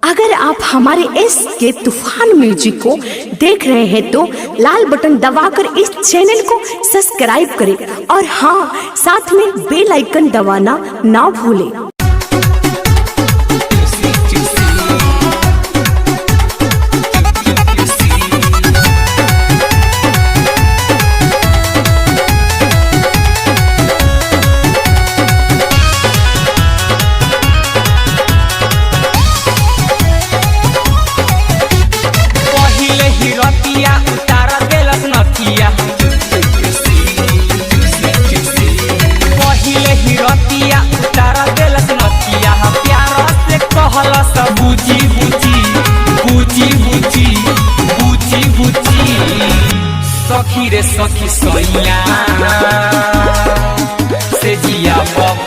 अगर आप हमारे एस के तूफान म्यूजिक को देख रहे हैं तो लाल बटन दबाकर इस चैनल को सब्सक्राइब करें और हाँ, साथ में बेल आइकन दबाना ना भूलें। सखी रे सखी सैया से जिया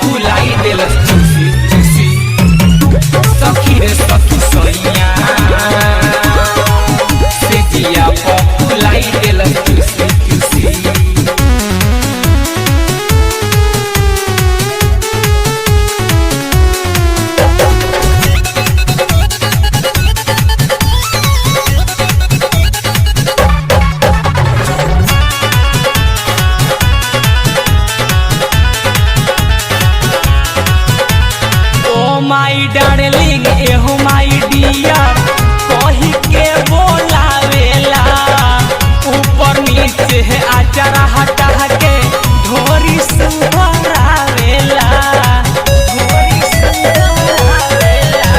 फुलाई देलस चूसी चूसी। सखी रे सखी सैया से जिया फुलाई देलस चूसी चूसी। माई डार्लिंग एहो माई डियर कही के बोलावेला, ऊपर नीचे है आचारा हटा के ढोरी सुधरावेला, ढोरी सुधरावेला।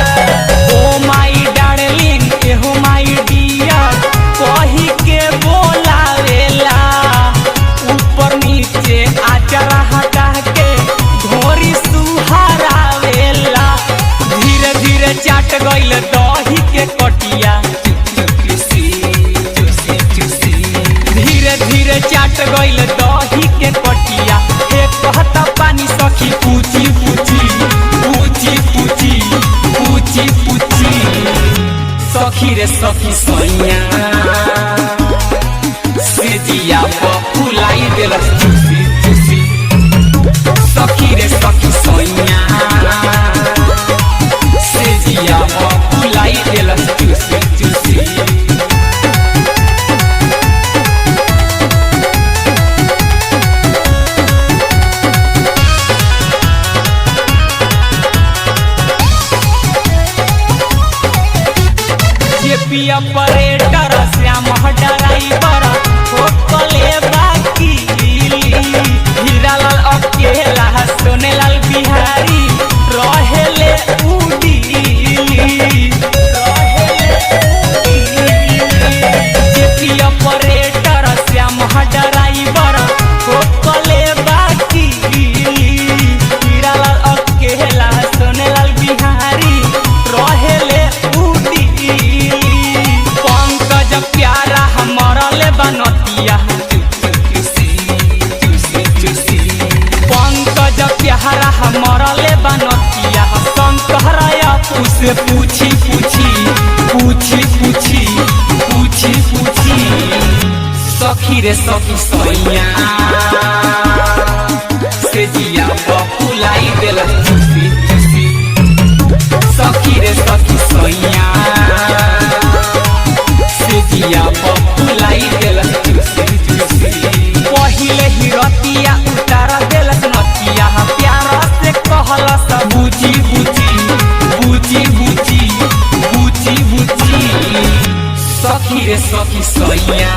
ओ माई डार्लिंग एहो माई डियर कही के बोलावेला, ऊपर नीचे आचारा हटा के ढोरी सुधरावेला। धीरे धीरे चाट गइल दही के कटिया, धीरे धीरे चाट गइल दही के कटिया। हे कहता पानी सखी पूछी पूछी पूछी पूछी पूछी पूछी। सखी रे सखी सैया से जिया फुलाई देलस चूसी चूसी। सखी रे सखी सैया फुलाई देलस चूसी चूसी। ये पिया परेटर श्याम ड्राइवर होकले बाकी, हीरालाल अकेला सोनेलाल बिहारी रहेले उड़ी। ऑपरेटर श्याम ड्राइवर होकले बाकी, हीरालाल अकेला सोनेलाल बिहारी रहेले उड़ी। पंकज प्यारा मरले बनतिया, पंकज प्यारा मरले बनतिया। शंकरया से पूछी पूछी पूछी पूछी पूछी पूछी। सखी रे सखी सैया से जिया फुलाई देलस चूसी चूसी। सखी रे सखी सैया से जिया फुलाई देलस चूसी चूसी। पहिले ही रतिया उतार देलस नतिया, प्यार से कहलस बुझी बुझी बुझी बुझी बुझी बुझी। सखी रे सखी सैया